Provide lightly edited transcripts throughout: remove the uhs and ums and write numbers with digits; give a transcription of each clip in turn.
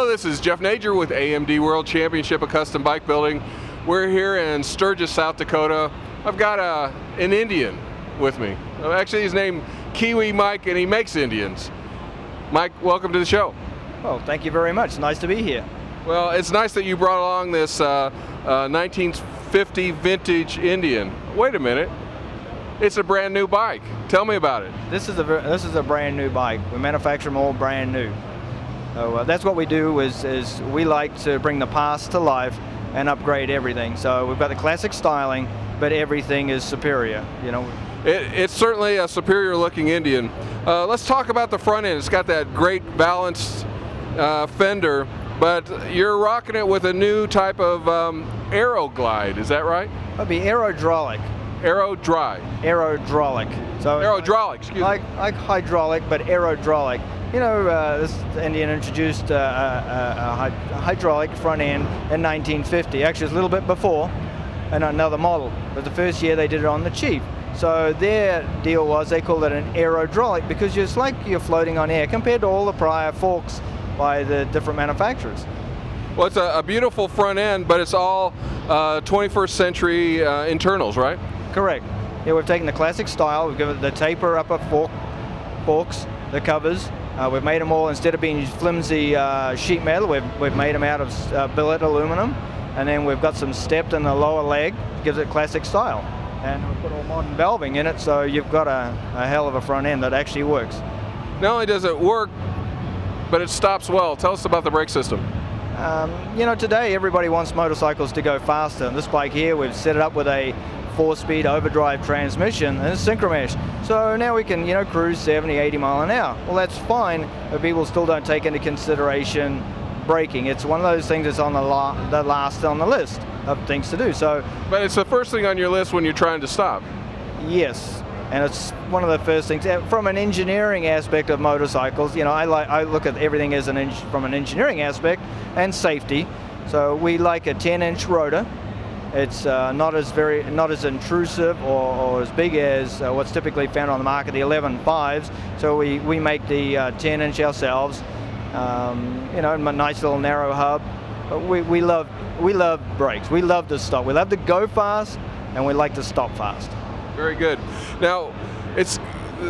this is Jeff Nager with AMD World Championship of Custom Bike Building. We're here in Sturgis, South Dakota. I've got an Indian with me. Actually, he's named Kiwi Mike, and he makes Indians. Mike, welcome to the show. Oh, thank you very much. Nice to be here. Well, it's nice that you brought along this 1950 vintage Indian. Wait a minute. It's a brand new bike. Tell me about it. This is a brand new bike. We manufacture them all brand new. So that's what we do is we like to bring the past to life and upgrade everything. So we've got the classic styling, but everything is superior. You know. It's certainly a superior looking Indian. Let's talk about the front end. It's got that great balanced fender, but you're rocking it with a new type of aero glide. Is that right? It'll be aerodrolic. Aerodry. Aerodrolic. So aerodrolic, excuse me. Like hydraulic, but aerodrolic. You know, this Indian introduced a hydraulic front end in 1950. Actually, it's a little bit before, and another model. But the first year they did it on the Chief. So their deal was they called it an aerodrolic because it's like you're floating on air compared to all the prior forks by the different manufacturers. Well, it's a beautiful front end, but it's all 21st century internals, right? Correct. Yeah, we've taken the classic style, we've given it the taper upper forks, the covers. We've made them all, instead of being flimsy sheet metal, we've made them out of billet aluminum, and then we've got some stepped in the lower leg, gives it classic style. And we've put all modern valving in it, so you've got a hell of a front end that actually works. Not only does it work, but it stops well. Tell us about the brake system. You know, today everybody wants motorcycles to go faster. And this bike here, we've set it up with a 4-speed overdrive transmission and it's synchromesh. So now we can, you know, cruise 70, 80 mile an hour. Well, that's fine, but people still don't take into consideration braking. It's one of those things that's on the last on the list of things to do. So, but it's the first thing on your list when you're trying to stop. Yes, and it's one of the first things. From an engineering aspect of motorcycles, you know, I look at everything as from an engineering aspect and safety. So we like a 10-inch rotor. It's not as intrusive or as big as what's typically found on the market, the 11.5s. So we make the 10-inch ourselves. You know, a nice little narrow hub. But we love brakes. We love to stop. We love to go fast, and we like to stop fast. Very good. Now, it's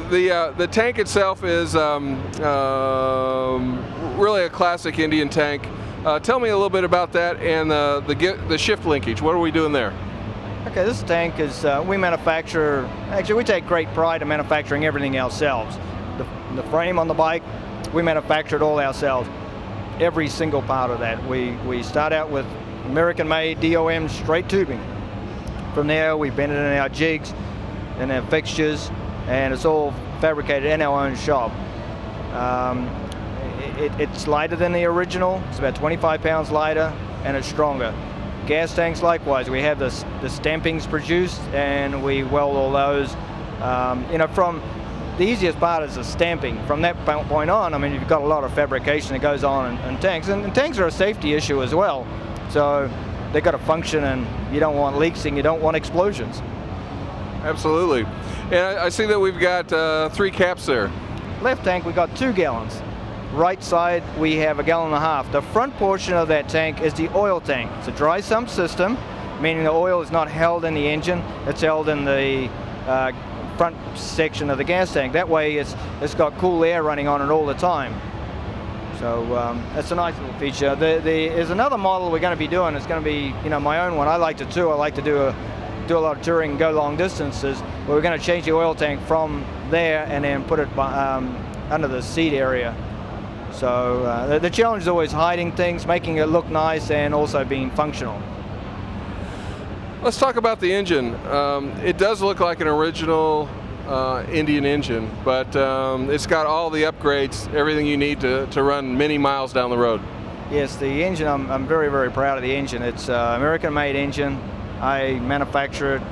the tank itself is really a classic Indian tank. Tell me a little bit about that and the shift linkage. What are we doing there? Okay, this tank is we manufacture. Actually, we take great pride in manufacturing everything ourselves. The frame on the bike, we manufacture it all ourselves. Every single part of that. We start out with American-made DOM straight tubing. From there, we bend it in our jigs and our fixtures, and it's all fabricated in our own shop. It's lighter than the original. It's about 25 pounds lighter, and it's stronger. Gas tanks, likewise. We have the stampings produced, and we weld all those. You know, from the easiest part is the stamping. From that point on, I mean, you've got a lot of fabrication that goes on in tanks, and tanks are a safety issue as well. So they've got to function, and you don't want leaks and you don't want explosions. Absolutely. And I see that we've got 3 caps there. Left tank, we got 2 gallons. Right side, we have 1.5 gallons. The front portion of that tank is the oil tank. It's a dry sump system, meaning the oil is not held in the engine, it's held in the front section of the gas tank. That way it's got cool air running on it all the time. So that's a nice little feature. There's another model we're going to be doing. It's going to be, you know, my own one. I like to tour. I like to do a lot of touring, go long distances. But we're going to change the oil tank from there and then put it under the seat area. So the challenge is always hiding things, making it look nice, and also being functional. Let's talk about the engine. It does look like an original Indian engine, but it's got all the upgrades, everything you need to run many miles down the road. Yes, the engine, I'm very, very proud of the engine. It's an American-made engine. I manufacture it.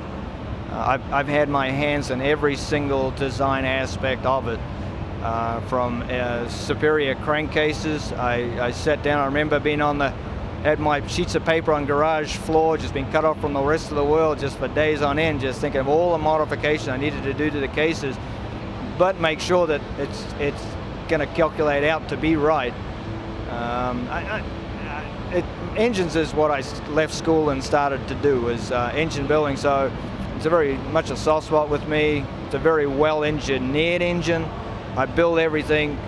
I've had my hands in every single design aspect of it. From superior crankcases. I sat down, I remember being had my sheets of paper on garage floor, just being cut off from the rest of the world just for days on end, just thinking of all the modification I needed to do to the cases, but make sure that it's going to calculate out to be right. Engines is what I left school and started to do, is engine building, so it's a very much a soft spot with me. It's a very well engineered engine. I build everything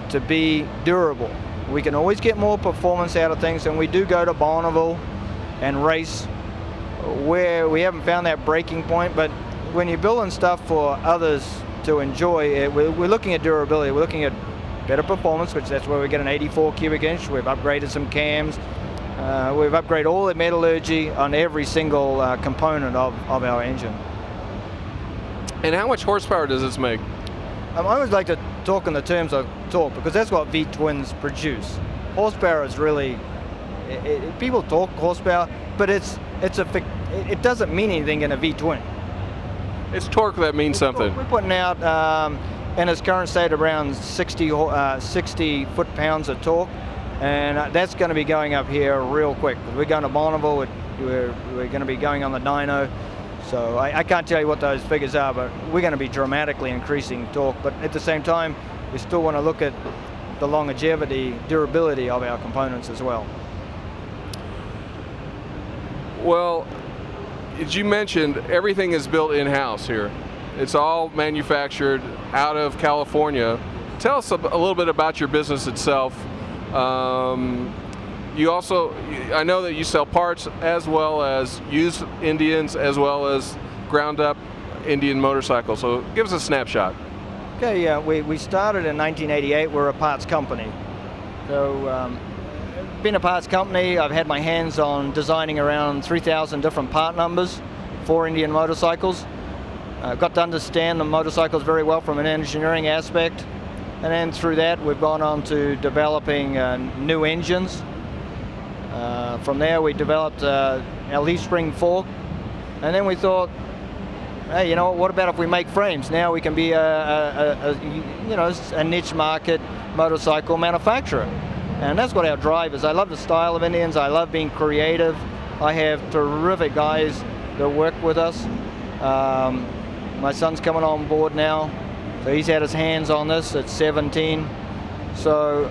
to be durable. We can always get more performance out of things, and we do go to Bonneville and race where we haven't found that breaking point, but when you're building stuff for others to enjoy, we're looking at durability, we're looking at better performance, which that's where we get an 84 cubic inch. We've upgraded some cams, we've upgraded all the metallurgy on every single component of our engine. And how much horsepower does this make? I always like to talk in the terms of torque, because that's what V-twins produce. Horsepower is really, people talk horsepower, but it doesn't mean anything in a V-twin. It's torque that means something. We're putting out, in its current state, around 60 foot-pounds of torque, and that's going to be going up here real quick. We're going to Bonneville, we're going to be going on the dyno, so I can't tell you what those figures are, but we're going to be dramatically increasing torque, but at the same time, we still want to look at the longevity, durability of our components as well. Well, as you mentioned, everything is built in-house here. It's all manufactured out of California. Tell us a little bit about your business itself. You also, I know that you sell parts as well as used Indians as well as ground up Indian motorcycles. So give us a snapshot. Okay, yeah, we started in 1988. We're a parts company. So being a parts company, I've had my hands on designing around 3,000 different part numbers for Indian motorcycles. Got to understand the motorcycles very well from an engineering aspect. And then through that, we've gone on to developing new engines. From there, we developed our leaf spring fork. And then we thought, hey, you know, what about if we make frames? Now we can be a niche market motorcycle manufacturer. And that's what our drive is. I love the style of Indians. I love being creative. I have terrific guys that work with us. My son's coming on board now, so he's had his hands on this at 17. So,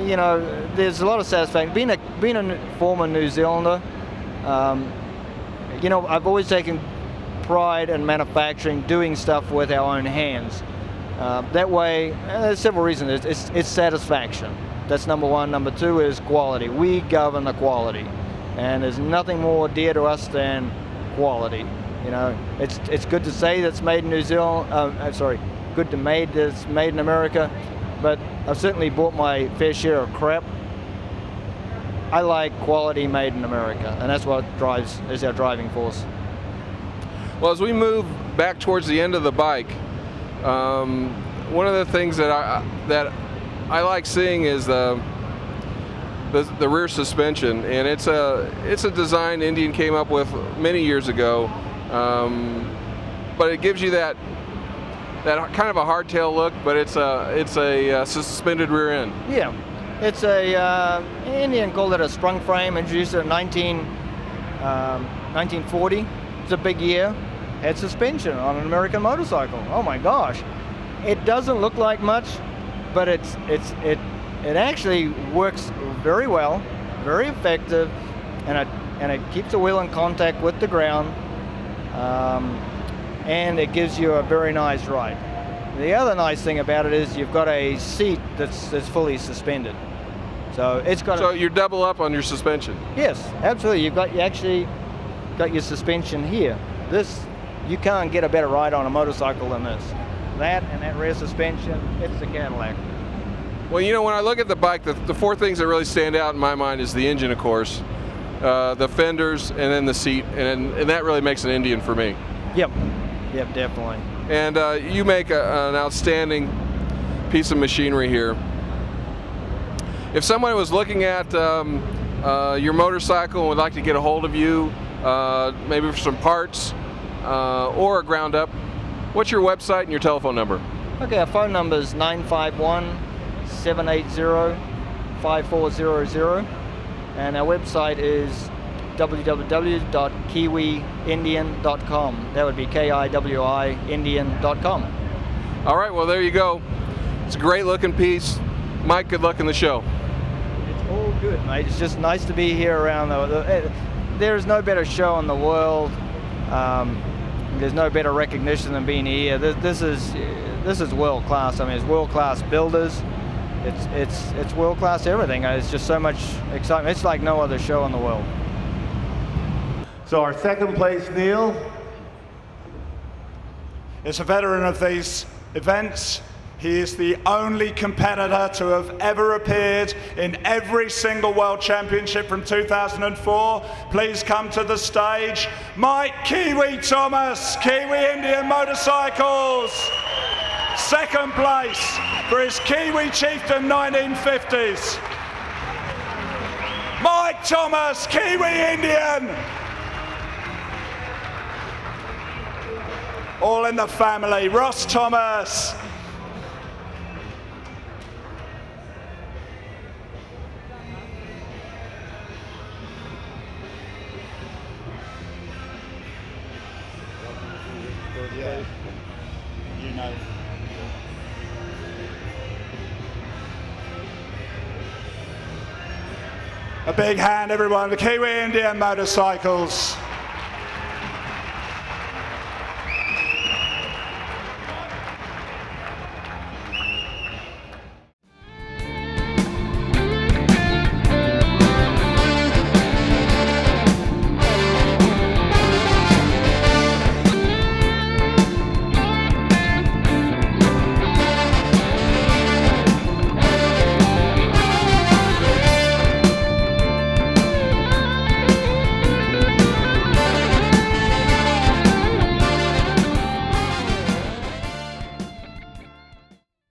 you know, there's a lot of satisfaction. Being a former New Zealander, you know, I've always taken pride in manufacturing, doing stuff with our own hands. That way, there's several reasons. It's satisfaction. That's number one. Number two is quality. We govern the quality, and there's nothing more dear to us than quality. You know, it's good to say that's made in New Zealand. Good to say that's made in America, but I've certainly bought my fair share of crap. I like quality made in America, and that's what is our driving force. Well, as we move back towards the end of the bike, one of the things that I like seeing is the rear suspension, and it's a design Indian came up with many years ago, but it gives you that kind of a hardtail look, but it's a suspended rear end. Yeah, it's Indian called it a sprung frame, introduced it in 1940. It's a big year. Had suspension on an American motorcycle. Oh my gosh, it doesn't look like much, but it actually works very well, very effective, and it keeps the wheel in contact with the ground, and it gives you a very nice ride. The other nice thing about it is you've got a seat that's fully suspended, so it's got. So you're double up on your suspension. Yes, absolutely. You actually got your suspension here. You can't get a better ride on a motorcycle than this. That and that rear suspension, it's the Cadillac. Well, you know, when I look at the bike, the four things that really stand out in my mind is the engine, of course, the fenders, and then the seat, and that really makes an Indian for me. Yep, definitely. And you make an outstanding piece of machinery here. If someone was looking at your motorcycle and would like to get a hold of you, maybe for some parts or a ground up, what's your website and your telephone number? Okay, our phone number is 951-780-5400, and our website is www.kiwiindian.com. That would be Kiwi Indian.com. All right, well, there you go. It's a great looking piece. Mike, good luck in the show. Good, mate. It's just nice to be here around there's no better show in the world. There's no better recognition than being here. This is world class. I mean, it's world class builders. It's world class everything. It's just so much excitement. It's like no other show in the world. So our second place, Neil. Is a veteran of these events. He is the only competitor to have ever appeared in every single World Championship from 2004. Please come to the stage, Mike Kiwi Tomas, Kiwi Indian Motorcycles. Second place for his Kiwi Chieftain 1950s. Mike Tomas, Kiwi Indian. All in the family. Ross Thomas. Yeah, you know. A big hand, everyone, for Kiwi Indian Motorcycles.